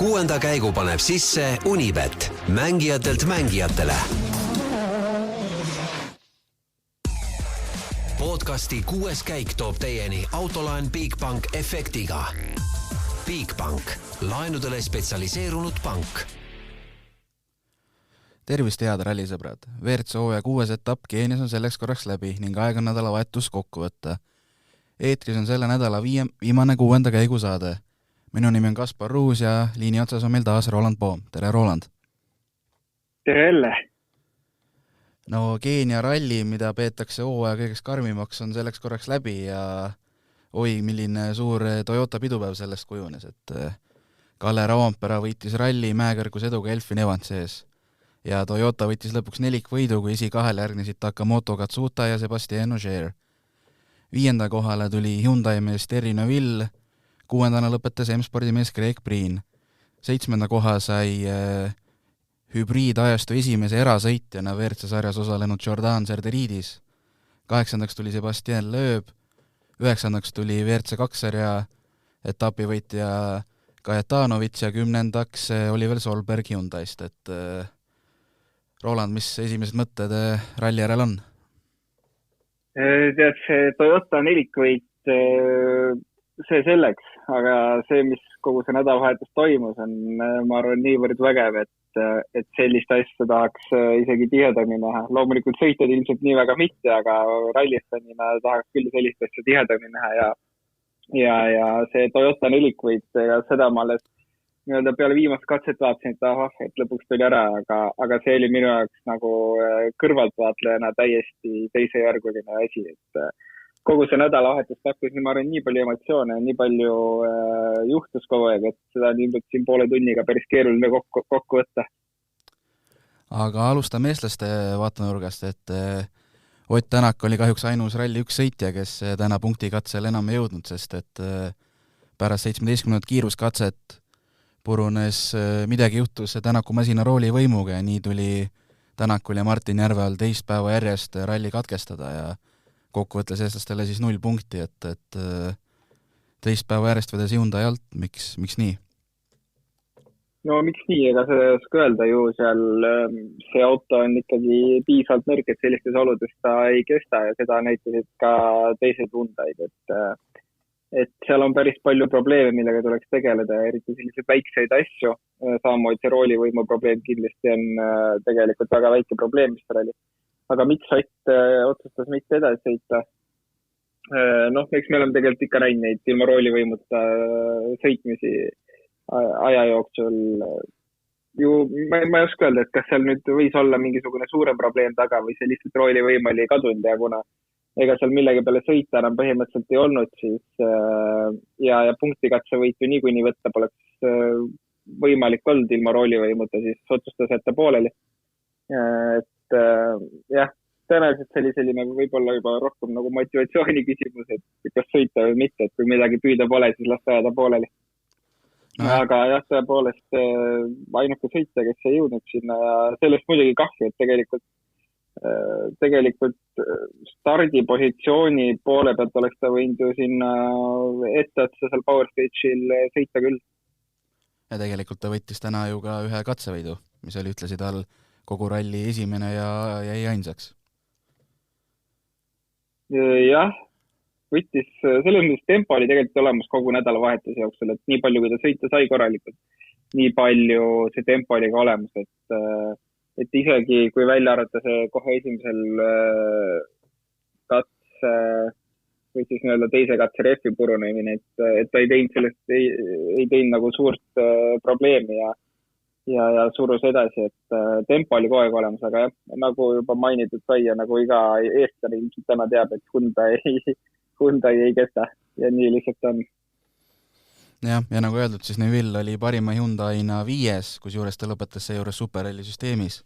6. käigu paneb sisse Unibet, mängijatelt mängijatele. Podcasti 6. käik toob teieni autolaen Bigbank efektiga. Bigbank, laenudele spetsialiseerunud pank. Tervist, head rallisõbrad! WRC hooaja 6. etapp Keenias on selleks korraks läbi ning aeg on nädalavahetus kokku võtta. Eetris on selle nädala viimane 6. käigu saade. Minu nimi on Kaspar Ruus ja liini otsas on meil taas Roland Poom. Tere, Roland! Tere jälle! No Keenia ralli, mida peetakse hooaja kõigeks karmimaks, on selleks korraks läbi ja oi, milline suur Toyota pidupäev sellest kujunes, et Kalle Rauampere võitis ralli mäekõrgus eduga Elfin Evans sees ja Toyota võitis lõpuks 4 võidu, kui esikahele järgnesid Takamoto Katsuta ja Sebastian Ogier. 5. kohale tuli Hyundai mees Terry Neville, 6. lõpetas M-spordi mees Greg Breen. 7. koha sai hübriidajastu esimese erasõitjana WRC sarjas osalenud Jordan Serderidis. 8. tuli Sebastian Loeb, 9. tuli WRC 2 sarja etapivõitja Kajetanovitš ja 10. Oliver Solberg Hyundaist. Et Roland, mis esimesed mõtted ralli järel on? Tead, see Toyota nelikvõit, see selleks, aga see, mis kogu see nädalavahetus toimus, on, ma arvan, niivõrd vägev, et sellist asja tahaks isegi tihedamini näha. Loomulikult sõitjad ilmselt nii väga mitte, aga rallistanina tahaks küll sellist asja tihedamini näha ja see Toyota nelikvõit, seda ma alles peale viimast katset vaatasin, et lõpuks tuli ära, aga see oli minu jaoks nagu kõrvaltvaatlejana täiesti teisejärguline asi, et kogu see nädalavahetus pakkus nii palju emotsioone, nii palju juhtus kogu aeg, et seda on ilmselt siin poole tunniga päris keeruline kokku võtta. Aga alustame eestlaste vaatenurgast, et Ott Tänak oli kahjuks ainus ralli 1 sõitja, kes täna punktikatsel enam ei jõudnud, sest et pärast 17. kiiruskatset purunes midagi juhtus Tänaku masina rooli võimuga ja nii tuli Tänakul ja Martin Järveal 2 päeva järjest ralli katkestada ja kokkuvõtles eestlastele siis 0 punkti, et 2 päeva järjest vedas Hyundai alt. Miks nii? No miks nii, ega seda ei oska öelda ju seal, see auto on ikkagi piisavalt nõrk, et sellistes oludes ta ei kesta ja seda näitasid ka teised Hyundaid, et seal on päris palju probleeme, millega tuleks tegeleda, eriti selliseid väikseid asju, samamoodi see roolivõimu probleem kindlasti on tegelikult väga väike probleem, mis seal oli. Aga miks Ott otsustas mitte edasi sõita? Eks me oleme tegelikult ikka näinud neid ilma roolivõimuta sõitmisi aja jooksul. Ma ei oska öelda, et kas seal nüüd võis olla mingisugune suurem probleem taga või see lihtsalt roolivõim oli kadunud ja kuna ega seal millegi peale sõita enam põhimõtteliselt ei olnud, siis ja punktikatse võitu niikuinii võtta poleks võimalik olnud ilma roolivõimuta, siis otsustas jätta pooleli. Tõenäoliselt see oli selline võib-olla juba rohkem nagu motivatsiooni küsimus, et kas sõita või mitte, et kui midagi püüda pole, siis las ajada pooleli. Aga jah, tõepoolest ainuke sõitja, kes ei jõudnud sinna ja sellest muidugi kahju, et tegelikult stardipositsiooni poole pealt oleks ta võinud ju sinna etteotsa seal Power Stage'il sõita küll. Ja tegelikult ta võttis täna ju ka ühe katsevõidu, mis oli ütlesid all kogu ralli esimene ja jäi ainsaks. Jah, võttis, selles mõttes tempo oli tegelikult olemas kogu nädalavahetuse jooksul, et nii palju, kui ta sõita sai korralikult, nii palju see tempo oli ka olemas, et isegi kui välja arvata see kohe esimesel katse või siis teise katse refi purunemine, et ta ei teinud sellest, ei teinud nagu suurt probleemi ja surus edasi, et tempo oli kogu aeg olemas, aga jah, nagu juba mainitud sai ja nagu iga eestlane ilmselt täna teab, et Hyundai ei kesta ja nii lihtsalt on. Jah, ja nagu öeldud, siis Neville oli parima Hyundaina 5, kusjuures ta lõpetas seejuures superralli süsteemis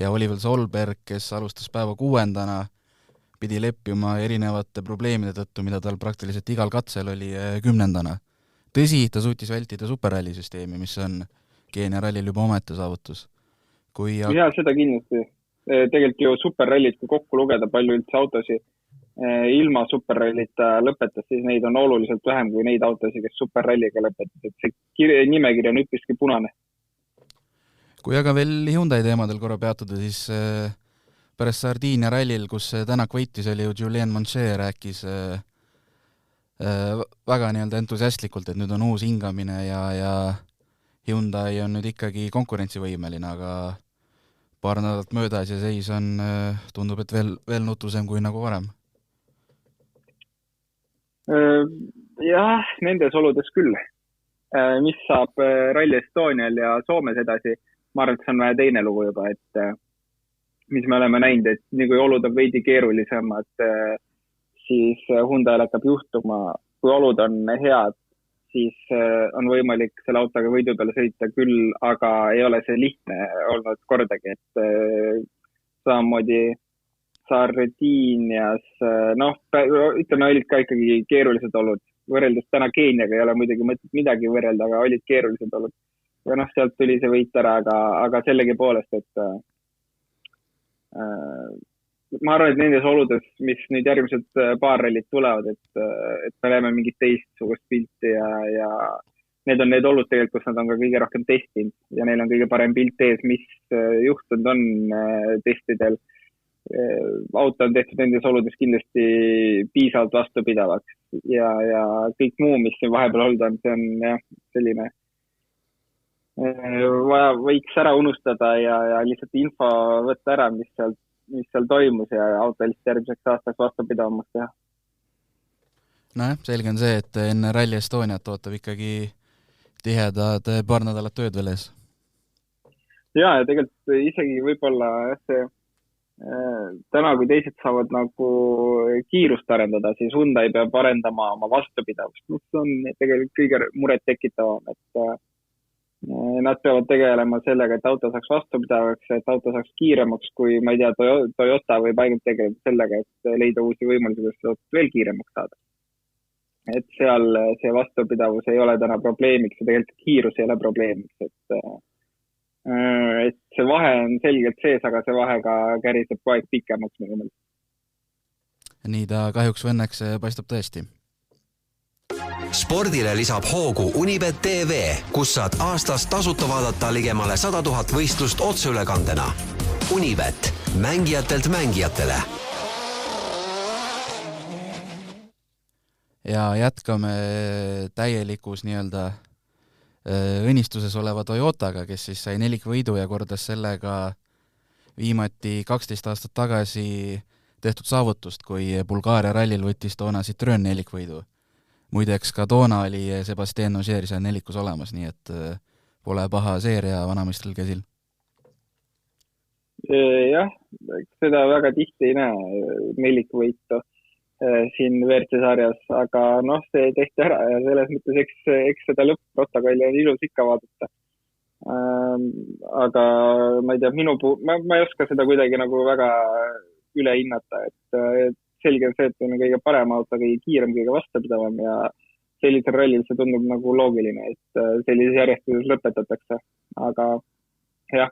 ja Oliver Solberg, kes alustas päeva 6. pidi leppima erinevate probleemide tõttu, mida tal praktiliselt igal katsel oli 10. Tõsi, ta suutis vältida superralli süsteemi, mis on Keenia rallil juba omete saavutus. Ja seda kindlasti. Tegelikult ju superrallit, kui kokku lugeda palju üldse autosid ilma superrallita lõpetas, siis neid on oluliselt vähem kui neid autosid, kes superralliga lõpetas, et see nimekiri on üpriski punane. Kui aga veel Hyundai teemadel korra peatuda, siis pärast Sardiinia rallil, kus Tänak võitis, oli ju Julien Monchet rääkis väga nii-öelda entusiastlikult, et nüüd on uus hingamine ja Hyundai on nüüd ikkagi konkurentsivõimeline, aga paar nädalat möödas ja seis on, tundub, et veel nutusem kui nagu varem. Jah, nendes oludes küll. Mis saab Rally Estonial ja Soomes edasi, ma arvan, et see on vähe teine lugu juba, et mis me oleme näinud, et nii kui olud on veidi keerulisemad, siis Hyundai hakkab juhtuma. Kui olud on head, siis on võimalik selle autoga võidu peale sõita küll, aga ei ole see lihtne olnud kordagi, et samamoodi Sardiinias, ütleme, olid ka ikkagi keerulised olud. Võrreldes täna Keeniaga ei ole muidugi mõtet midagi võrrelda, aga olid keerulised olud. Ja sealt tuli see võit ära, aga sellegi poolest, et ma arvan, et nendes oludes, mis nüüd järgmised paar rallit tulevad, et me näeme mingit teistsugust pilti ja need on need olud tegelikult, kus nad on ka kõige rohkem testinud ja neil on kõige parem pilt ees, mis juhtunud on testidel. Auto on tehtud nendes oludes kindlasti piisavalt vastupidavaks ja kõik muu, mis siin vahepeal olnud on, see on selline vaja võiks ära unustada ja lihtsalt info võtta ära, mis seal toimus ja auto lihtsalt järgmiseks aastaks vastupidavamaks teha. Nojah, selge on see, et enne Rally Estoniat ootab ikkagi tihedad paar nädalat tööd veel ees. Ja tegelikult isegi võib-olla see täna, kui teised saavad nagu kiirust arendada, siis Hyundai peab arendama oma vastupidavust, mis on tegelikult kõige muret tekitavam, et nad peavad tegelema sellega, et auto saaks vastupidavaks, et auto saaks kiiremaks, kui ma ei tea, Toyota võib ainult tegeleda sellega, et leida uusi võimalusi, kuidas veel kiiremaks saada. Et seal see vastupidavus ei ole täna probleemiks ja tegelikult kiirus ei ole probleemiks, et see vahe on selgelt sees, aga see vahe ka käriseb kogu aeg pikemaks minu meelest. Nii ta kahjuks või õnneks paistab tõesti. Spordile lisab hoogu Unibet TV, kus saad aastas tasuta vaadata ligemale 100 000 võistlust otseülekandena. Unibet, mängijatelt mängijatele. Ja jätkame täielikus nii-öelda õnnistuses oleva Toyotaga, kes siis sai nelikvõidu ja kordas sellega viimati 12 aastat tagasi tehtud saavutust, kui Bulgaaria rallil võttis toona Citroen nelikvõidu. Muideks ka toona oli Sébastien Ogier seal nelikus olemas, nii et pole paha seeria vanameistril käsil. Jah, seda väga tihti ei näe nelikvõitu siin WRC sarjas, aga see tehti ära ja selles mõttes eks seda lõpp-protokolli on ilus ikka vaadata. Aga ma ei tea, ma ei oska seda kuidagi nagu väga üle hinnata, et selge on see, et on kõige parem auto, kõige kiirem, kõige vastupidavam ja sellisel rallil see tundub nagu loogiline, et sellises järjestuses lõpetatakse. Aga jah,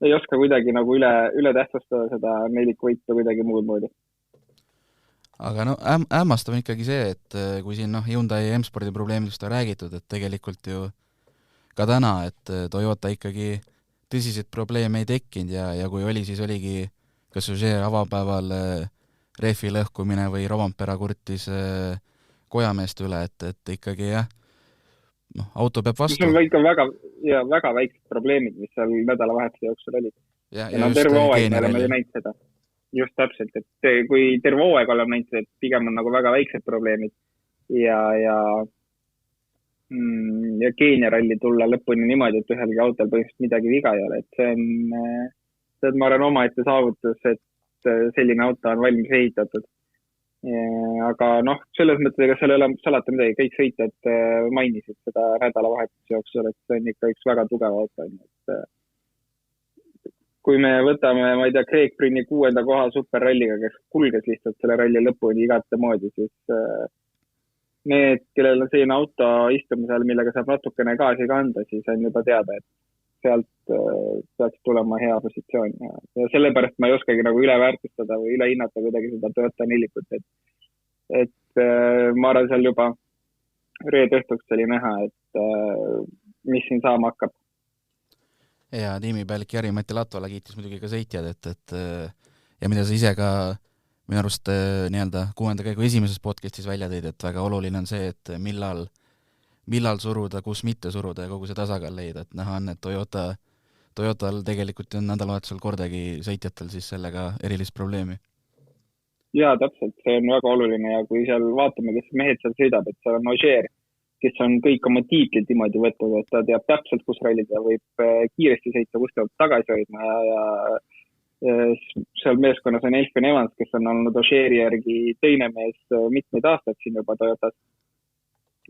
ei oska kuidagi nagu üle tähtstustada seda nelikvõitu kuidagi muud moodi. Aga hämmastav on ikkagi see, et kui siin Hyundai M-spordi probleemidest on räägitud, et tegelikult ju ka täna, et Toyota ikkagi tõsiseid probleeme ei tekkinud ja kui oli, siis oligi kas Ogier avapäeval rehvi lõhkumine või Rovampera kurtis kojameeste üle, et ikkagi auto peab vastu. See on ikka väga väiksed probleemid, mis seal nädalavahetuse jooksul olid. Ja terve hooaeg me oleme ju näinud seda. Just täpselt, et kui terve hooaeg oleme näinud, et pigem on nagu väga väiksed probleemid ja Keenia ralli tulla lõpuni niimoodi, et ühelgi autol põhimõtteliselt midagi viga ei ole, et see on ma arvan omaette saavutus, et selline auto on valmis ehitatud. Aga selles mõttes, ega seal ei ole salata midagi, kõik sõitjad mainisid seda nädalavahetuse jooksul, et see on ikka üks väga tugev auto, et kui me võtame, ma ei tea, Craig Brünni 6. koha superralliga, kes kulges lihtsalt selle ralli lõpuni igate moodi, siis need, kellel on selline auto istumisel, millega saab natukene gaasi kanda, siis on juba teada, et sealt peaks tulema hea positsioon ja sellepärast ma ei oskagi nagu üle väärtustada või üle hinnata kuidagi seda Toyota nelikut, et ma arvan, seal juba reede õhtuks oli näha, et mis siin saama hakkab. Ja tiimipealik Jari-Mati Latvala kiitis muidugi ka sõitjad, et ja mida sa ise ka minu arust nii-öelda 6. käigu esimeses podcastis välja tõid, et väga oluline on see, et millal suruda, kus mitte suruda ja kogu see tasakaal leida, et näha on, et Toyotal tegelikult on nädalavahetusel kordagi sõitjatel siis sellega erilist probleemi. Jaa, täpselt, see on väga oluline ja kui seal vaatame, kes mehed seal sõidab, et seal on Ogier, kes on kõik oma tiitlid niimoodi võtnud, et ta teab täpselt, kus rallida, võib kiiresti sõita, kus peab tagasi hoidma ja seal meeskonnas on Elfin Evans, kes on olnud Ogieri järgi teine mees mitmeid aastaid siin juba Toyotas,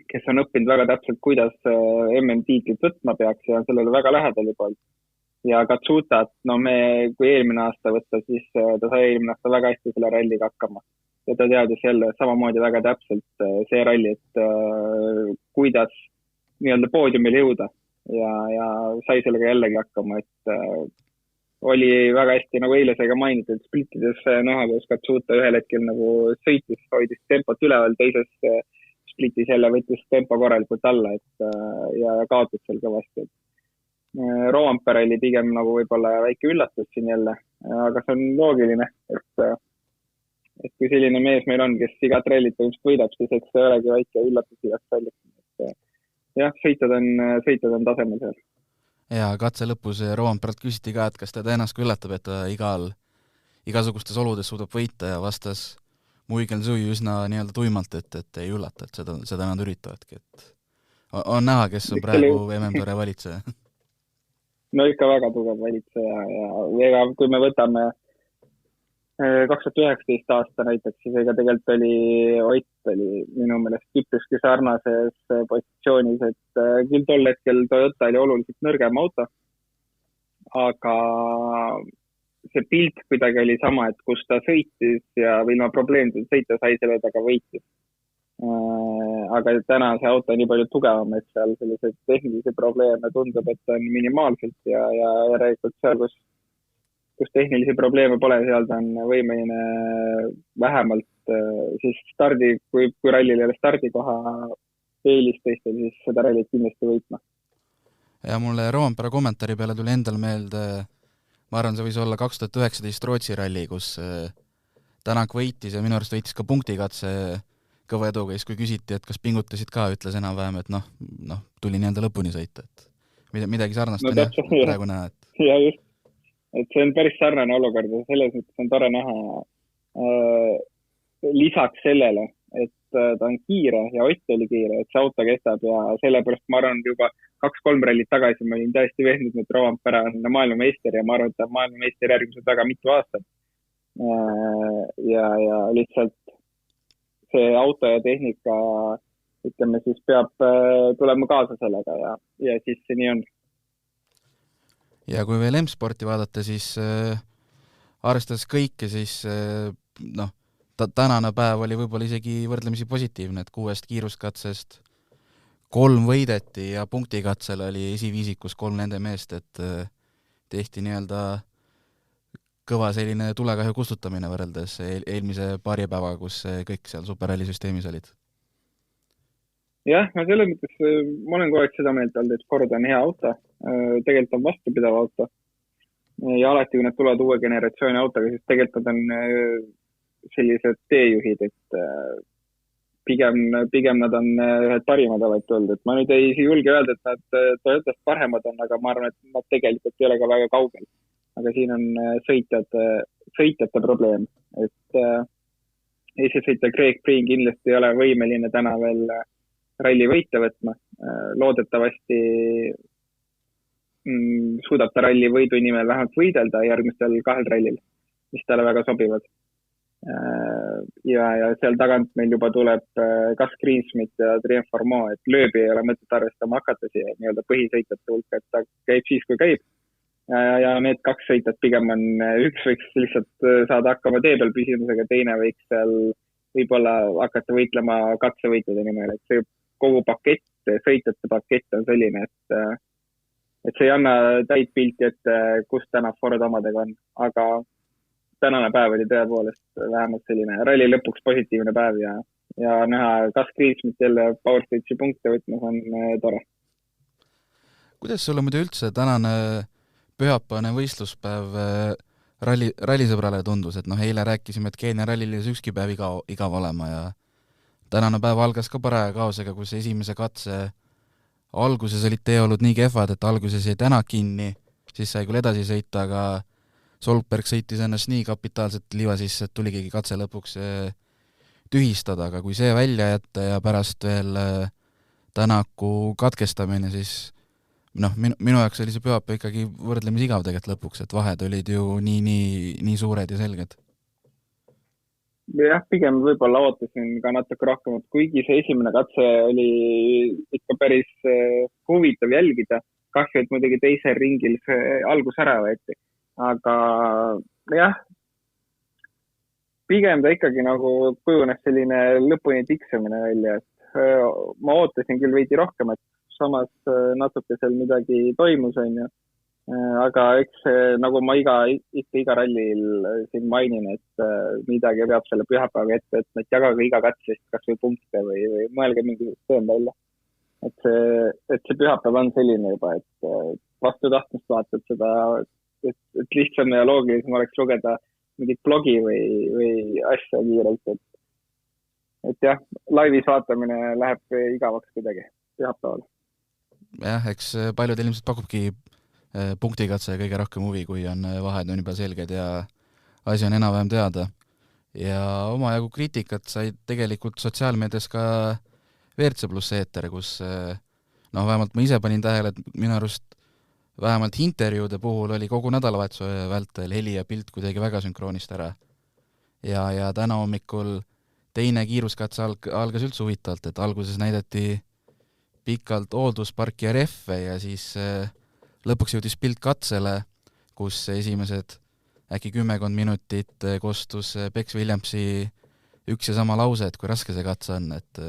kes on õppinud väga täpselt, kuidas MM-tiitlit võtma peaks ja on sellele väga lähedal juba. Ja Katsutat, kui eelmine aasta võtta, siis ta sai eelmine aasta väga hästi selle ralliga hakkama. Ja ta teadis jälle samamoodi väga täpselt see ralli, et kuidas nii-öelda poodiumile jõuda ja sai sellega jällegi hakkama, et oli väga hästi, nagu eile sai ka mainitud, splittides näha, kus Katsuta ühel hetkel nagu sõitis, hoidis tempot üleval, teises splittis jälle võttis tempo korralikult alla, ja kaotas seal kõvasti. Rovanpere oli pigem nagu võib-olla väike üllatus siin jälle, aga see on loogiline, et kui selline mees meil on, kes igat rallit võidab, siis eks see olegi väike üllatus igast rallit. Jah, sõitjad on tasemel seal. Ja katse lõpus Rovanperalt küsiti ka, et kas ta ennast ka üllatab, et ta igasugustes oludes suudab võita ja vastas Muigel Zui üsna nii-öelda tuimalt, et ei üllata, et seda nad üritavadki. Et on näha, kes on praegu MM-tore valitseja. No ikka väga tugev valitseja ja kui me võtame 2019 aasta näiteks, siis ega tegelikult Ott oli minu meelest tippuski sarnases positsioonis, et küll tol hetkel Toyota oli oluliselt nõrgem auto, aga see pilt kuidagi oli sama, et kus ta sõitis ja või ilma probleemidel sõita sai selle taga võitis. Aga täna see auto on nii palju tugevam, et seal selliseid tehnilisi probleeme tundub, et on minimaalselt ja järelikult seal, kus tehnilisi probleeme pole, seal ta on võimeline vähemalt siis kui rallil ei ole stardikoha eelis teistel, siis seda rallit kindlasti võitma. Ja mulle Rovanpere kommentaari peale tuli endal meelde, ma arvan, see võis olla 2019 Rootsi ralli, kus Tänak võitis ja minu arust võitis ka punktikatse kõva eduga, siis kui küsiti, et kas pingutasid ka, ütles enam-vähem, et tuli nii-enda lõpuni sõita, et midagi sarnast on praegu näha. Ja just, et see on päris sarnane olukord ja selles mõttes on tore näha lisaks sellele, et ta on kiire ja Ott oli kiire, et see auto kestab ja sellepärast ma arvan juba 2-3 rallit tagasi ma olin täiesti vehnud, et Rovanpere on maailmameister ja ma arvan, et ta on maailmameister järgmised väga mitu aastat. Ja lihtsalt see auto ja tehnika, ütleme siis, peab tulema kaasa sellega ja siis see nii on. Ja kui veel M-sporti vaadata, siis arvestades kõike, siis tänane päev oli võib-olla isegi võrdlemisi positiivne, et 6 kiiruskatsest 3 võideti ja punktikatsel oli esiviisikus 3 nende meest, et tehti nii-öelda kõva selline tulekahju kustutamine võrreldes eelmise paari päevaga, kus kõik seal superrallisüsteemis olid. Jah, ma selles mõttes, ma olen kogu aeg seda meelt olnud, et Ford on hea auto, tegelikult on vastupidav auto ja alati, kui nad tulevad uue generatsiooni autoga, siis tegelikult nad on sellised teejuhid, et pigem nad on ühed parimad alati olnud, et ma nüüd ei julge öelda, et nad Toyotast paremad on, aga ma arvan, et nad tegelikult ei ole ka väga kaugel. Aga siin on sõitjate probleem, et eesisõitja Craig Breen kindlasti ei ole võimeline täna veel ralli võite võtma. Loodetavasti suudab ta ralli võidu nimel vähemalt võidelda järgmistel 2 rallil, mis talle väga sobivad. Ja seal tagant meil juba tuleb Gus Greensmith ja Adrien Formeau, et lööbi ei ole mõtet arvestama hakata siia nii-öelda põhisõitjate hulka, et ta käib siis, kui käib. Ja need 2 sõitjad pigem on, üks võiks lihtsalt saada hakkama tee peal püsimusega, teine võiks seal võib-olla hakata võitlema katsevõitude nimel, et see kogu pakett, sõitjate pakett on selline, et et see ei anna täit pilti ette, kus täna Ford omadega on, aga tänane päev oli tõepoolest vähemalt selline ralli lõpuks positiivne päev ja näha Gus Greensmit jälle Power Stage'i punkte võtmas on tore. Kuidas sulle muidu üldse tänane pühapäevane võistluspäev rallisõbrale tundus, et eile rääkisime, et Keenia rallil ei ükski päev igav olema ja tänane päev algas ka paraja kaosega, kus esimese katse alguses olid teeolud nii kehvad, et alguses jäi Tänak kinni, siis sai küll edasi sõita, aga Solberg sõitis ennast nii kapitaalselt liiva sisse, et tuligi katse lõpuks tühistada, aga kui see välja jätta ja pärast veel Tänaku katkestamine, siis minu jaoks oli see pühapäev ikkagi võrdlemisi igav tegelikult lõpuks, et vahed olid ju nii suured ja selged. Jah, pigem võib-olla ootasin ka natuke rohkem, et kuigi see esimene katse oli ikka päris huvitav jälgida, kahju, et muidugi teisel ringil see algus ära võeti. Aga jah, pigem ta ikkagi nagu kujunes selline lõpuni tiksamine välja, et ma ootasin küll veidi rohkem, et samas natuke seal midagi toimus, on ju. Aga eks nagu ma iga rallil siin mainin, et midagi peab selle pühapäeva ette, et jagage iga katsest kas või punkte või mõelge mingi süsteem välja. Et see pühapäev on selline juba, et vastu tahtmist vaatad seda, et lihtsam ja loogilisem oleks lugeda mingit blogi või asja kiirelt. Et jah, laivis vaatamine läheb igavaks kuidagi pühapäeval. Jah, eks paljud ilmselt pakubki punktikatse kõige rohkem huvi, kui vahed on juba selged ja asi on enam-vähem teada. Ja omajagu kriitikat sai tegelikult sotsiaalmeedias ka WRC pluss eeter, kus vähemalt ma ise panin tähele, et minu arust vähemalt intervjuude puhul oli kogu nädalavahetuse vältel heli ja pilt kuidagi väga sünkroonist ära. Ja täna hommikul teine kiiruskatse algas üldse huvitavalt, et alguses näidati pikalt hooldusparki ja rehve ja siis lõpuks jõudis pilt katsele, kus esimesed äkki 10 minutit kostus Bex Williamsi üks ja sama lause, et kui raske see katse on, et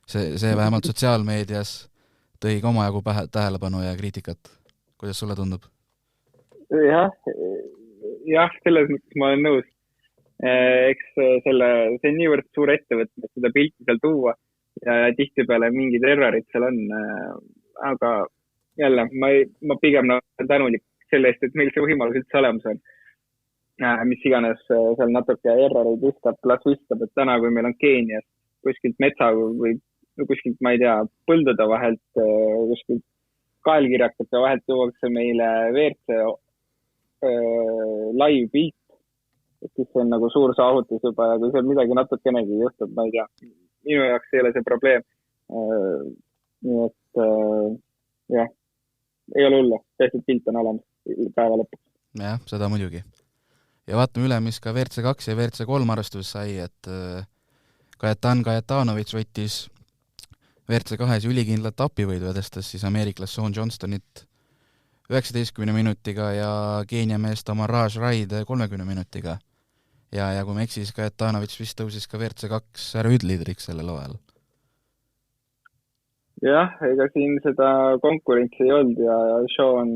see vähemalt sotsiaalmeedias tõi ka omajagu tähelepanu ja kriitikat. Kuidas sulle tundub? Jah, selles mõttes ma olen nõus. Eks see on niivõrd suur ettevõtmine, seda pilti seal tuua ja tihtipeale mingid errorid seal on, aga jälle, ma pigem tänulik selle eest, et meil see võimalus üldse olemas on. Mis iganes seal natuke errorid vistab, et täna, kui meil on Keenias kuskilt metsa või kuskilt, ma ei tea, põldude vahelt, kuskilt kaelkirjakate vahelt tuuakse meile WRC live pilt, et siis see on nagu suur saavutus juba ja kui seal midagi natukenegi juhtub, ma ei tea, minu jaoks ei ole see probleem. Nii et jah, ei ole hullu, tehtud pilt on olemas päeva lõpuks. Jah, seda muidugi. Ja vaatame üle, mis ka WRC 2 ja WRC 3 arvestus sai, et Kajetanovic võttis WRC 2 ülikindlat apivõidu edestas siis ameeriklas Sean Johnstonit 19 minutiga ja Keenia meest Amaraj Raid 30 minutiga. Ja kui me eksis, Kajetanovic vist tõusis ka WRC 2 rüüdliidriks sellel hooajal. Jah, ega siin seda konkurentsi ei olnud ja Sean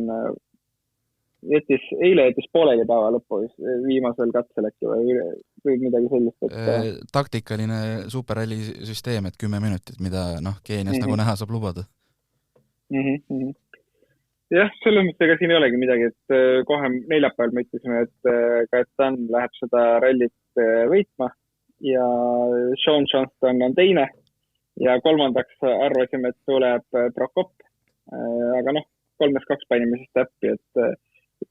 eile jättis pooleli päeva lõppu viimasel katsel äkki või midagi sellist. Taktikaline superralli süsteem, et 10 minutit, mida Keenias nagu näha saab lubada. Jah, selles mõttes ega siin ei olegi midagi, et kohe neljapäeval me ütlesime, et Kajetan läheb seda rallit võitma ja Sean Johnston on teine ja kolmandaks arvasime, et tuleb Prokop, aga 3-2 panime siis täppi, et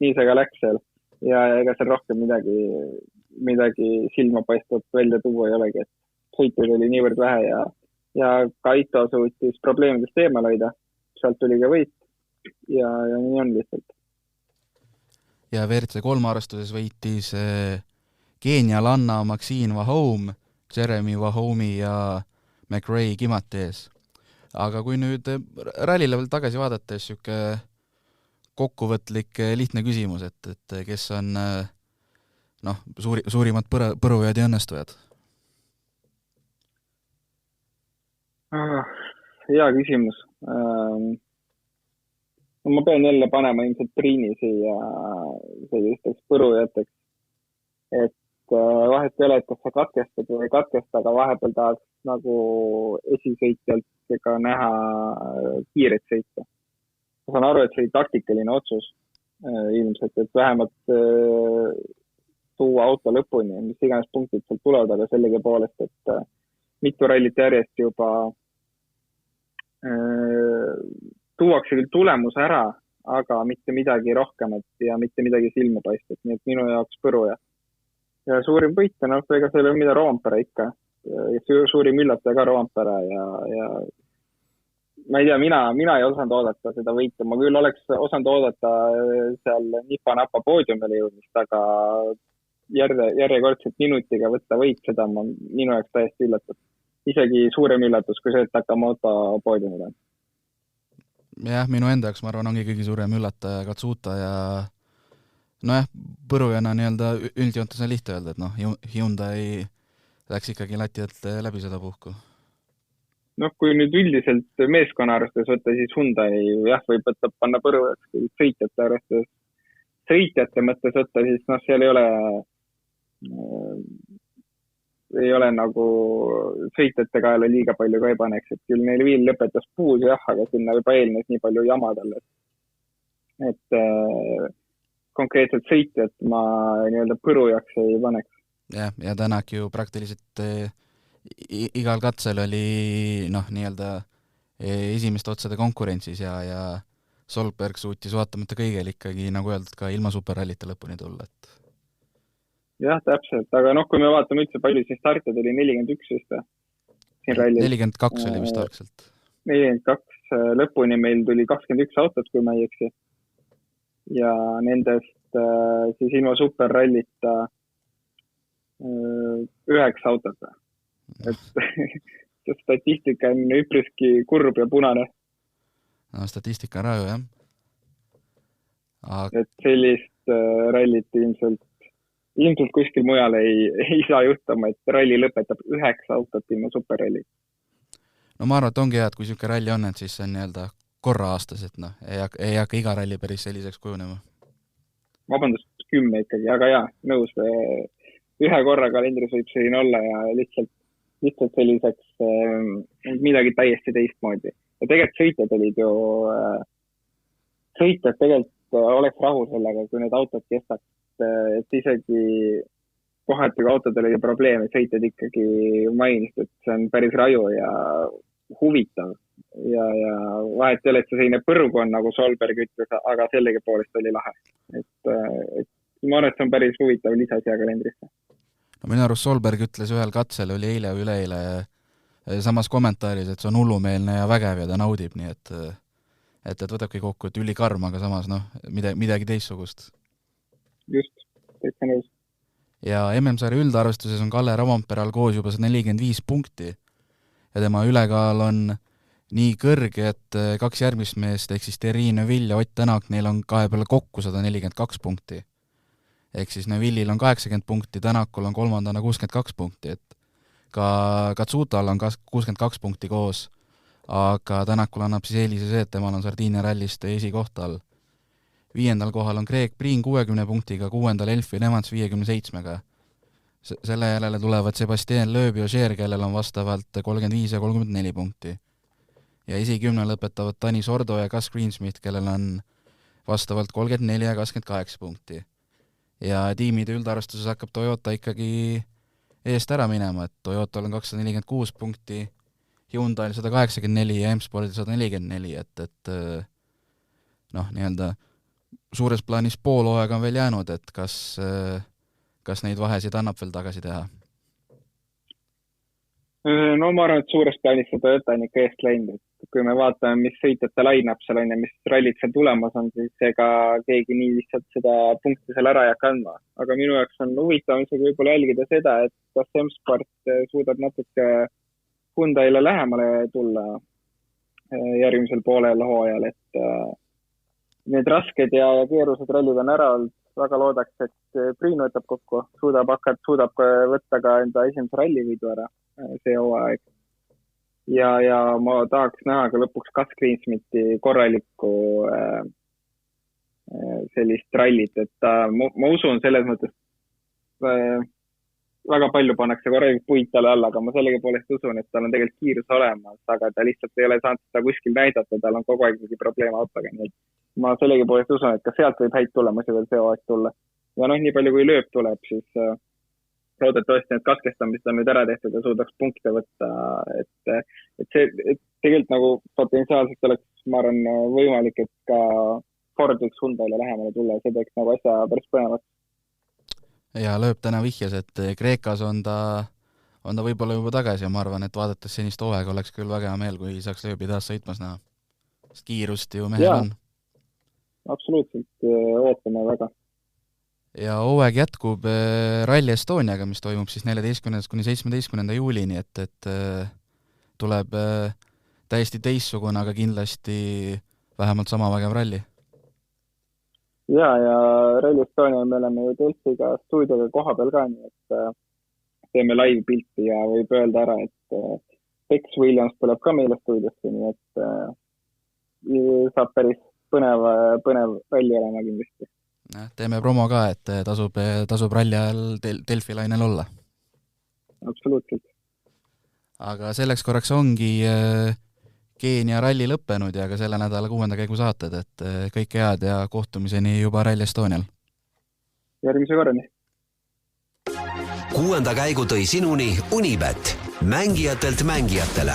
nii see ka läks seal ja ega seal rohkem midagi silma paistvat välja tuua ei olegi, et sõituid oli niivõrd vähe ja Kaito suutis probleemidest eemal hoida, sealt tuli ka võit ja nii on lihtsalt. Ja WRC 3 arvestuses võitis Keenialanna Maxine Wahome, Jeremy Wahomey ja McRae Kimati ees. Aga kui nüüd rallile veel tagasi vaadates siuke kokkuvõtlik lihtne küsimus, et kes on suurimad põrujad ja õnnestujad? Hea küsimus. No, ma pean jälle panema ilmselt Priini siia sellisteks põrujateks, et vahet ei ole, et kas sa katkestad või ei katkesta, aga vahepeal tahaks nagu esisõitjalt ka näha kiiret sõita. Ma saan aru, et see oli taktikaline otsus ilmselt, et vähemalt tuua auto lõpuni, mis iganes punktid sealt tulevad, aga sellegi poolest, et mitu rallit järjest juba tuuakse küll tulemus ära, aga mitte midagi rohkemat ja mitte midagi silma paistet, nii et minu jaoks põruja. Ja suurim võitja, ega see ei ole mida Roompere ikka. Ja suurim üllataja ka Roompere ja ma ei tea, mina ei osanud oodata seda võita. Ma küll oleks osanud oodata seal nipa-napa poodiumile jõudmist, aga järjekordselt minutiga võtta võit, seda on minu jaoks täiesti üllatus. Isegi suurem üllatus, kui see, et Takamoto poodiumile. Jah, minu enda jaoks, ma arvan, ongi kõige suurem üllataja Katsuta ja nojah, põrujana nii-öelda üldjoontes on lihtne öelda, et Hyundai läks ikkagi lati alt läbi seda puhku. Kui nüüd üldiselt meeskonna arvestes võtta, siis Hyundai jah, võib panna põrujaks sõitjate arvestes. Sõitjate mõttes võtta, siis seal ei ole nagu sõitjate kaela liiga palju ka ei paneks, et küll neil viil lõpetas puus jah, aga sinna juba eelnes nii palju jama talle. Et konkreetselt sõitjat ma nii-öelda põrujaks ei paneks. Ja Tänak ju praktiliselt igal katsel oli nii-öelda esimeste otsade konkurentsis ja Solberg suutis vaatamata kõigel ikkagi, nagu öeldud, ka ilma superrallite lõpuni tulla. Jah, täpselt, aga kui me vaatame üldse palju, siis startid oli 41 vist siin rallis. 42 oli vist algselt. 42 lõpuni meil tuli 21 autot, kui ma ei eksi. Ja nendest siis ilma superrallita 9 autot. Et see statistika on üpriski kurb ja punane. No, statistika on raju, jah. Et sellist rallit ilmselt kuskil mujal ei saa juhtuma, et ralli lõpetab 9 autot ilma superralli. No ma arvan, et ongi hea, et kui selline ralli on, et siis see on nii-öelda korra aastas, et ei hakka iga ralli päris selliseks kujunema. Vabandust, 10 ikkagi, aga jaa, nõus. Ühe korra kalendris võib selline olla ja lihtsalt selliseks midagi täiesti teistmoodi. Ja tegelikult sõitjad tegelikult oleks rahul sellega, kui need autod kestaks. Et isegi kohati, kui autodel oli probleeme, sõitjad ikkagi mainist, et see on päris raju ja huvitav. Ja vahet ei ole, et see selline põrgu on, nagu Solberg ütles, aga sellegi poolest oli lahe. Et ma arvan, et see on päris huvitav lisasja kalendrisse. No minu arust Solberg ütles ühel katsel, oli eile või üleeile samas kommentaaris, et see on hullumeelne ja vägev ja ta naudib, nii et võtabki kokku, et ülikarm, aga samas midagi teistsugust. Just, täitsa nõus. Ja MM-sarja üldarvestuses on Kalle Romperal koos juba 145 punkti ja tema ülekaal on nii kõrge, et 2 järgmist meest ehk siis Thierry Neuville ja Ott Tänak, neil on kahe peale kokku 142 punkti. Ehk siis Neuvillil on 80 punkti, Tänakul on kolmandana 62 punkti, et ka Katsutal on 62 punkti koos, aga Tänakul annab siis eelise see, et temal on Sardiinia rallist esikoht all. 5. kohal on Greg Priin 60 punktiga, 6. Elfin Evans 57-ga. Selle järele tulevad Sebastien Loeb ja Ogier, kellel on vastavalt 35 ja 34 punkti. Ja esikümne lõpetavad Tani Sordo ja Gus Greensmith, kellel on vastavalt 34 ja 28 punkti. Ja tiimide üldarvestuses hakkab Toyota ikkagi eest ära minema, et Toyotal on 246 punkti, Hyundai 184 ja M-Sportil 144, et nii-öelda suures plaanis pool hooaega on veel jäänud, et kas neid vahesid annab veel tagasi teha? No ma arvan, et suures plaanis see Toyota on ikka eest läinud. Kui me vaatame, mis sõitjate line-up seal on ja mis rallid seal tulemas on, siis ega keegi nii lihtsalt seda punkti seal ära ei hakka andma. Aga minu jaoks on huvitav isegi võib-olla jälgida seda, et kas M-Sport suudab natuke Hyundaile lähemale tulla järgmisel poolel hooajal, et need rasked ja keerused rallid on ära olnud. Väga loodaks, et Priin võtab kokku, suudab võtta ka enda esimese ralli võidu ära see hooaeg. ja ma tahaks näha ka lõpuks Gus Greensmiti korralikku sellist rallit, et ma usun selles mõttes, väga palju pannakse korralik puid talle alla, aga ma sellegipoolest usun, et tal on tegelikult kiirus olemas, aga ta lihtsalt ei ole saanud seda kuskil näidata, tal on kogu aeg mingi probleem autoga, nii ma sellegipoolest usun, et ka sealt võib häid tulemusi veel see aeg tulla. Ja nii palju kui lööb tuleb, siis loodetavasti need katkestamised on nüüd ära tehtud ja suudaks punkte võtta, et see tegelikult nagu potentsiaalselt oleks, ma arvan, võimalik, et ka Ford võiks Hyundai'le lähemale tulla ja see teeks nagu asja päris põnevat. Ja lööb täna vihjas, et Kreekas on ta võib-olla juba tagasi ja ma arvan, et vaadates senist hooaega oleks küll väga hea meel, kui saaks lööbi taas sõitmas näha. Sest kiirust ju mehel on. Absoluutselt, ootame väga. Ja hooaeg jätkub Rally Estoniaga, mis toimub siis 14. kuni 17. juulini, et tuleb täiesti teissugune, aga kindlasti vähemalt sama vägev ralli. Ja Rally Estonia me oleme ju Delfiga stuudioga koha peal ka, nii et teeme live pilti ja võib öelda ära, et Tex Williams tuleb ka meile stuudiosse, nii et saab päris põnev ralli olema kindlasti. Teeme promo ka, et tasub ralli ajal Delfi lainel olla. Absoluutselt. Aga selleks korraks ongi Keenia ralli lõppenud ja ka selle nädala 6. käigu saated, et kõike head ja kohtumiseni juba Rally Estonial. Järgmise korrani. 6. käigu tõi sinuni Unibet, mängijatelt mängijatele.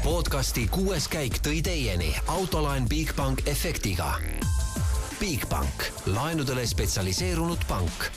Podcasti 6. käik tõi teieni autolaen Bigbank efektiga. Bigbank, laenudele spetsialiseerunud pank.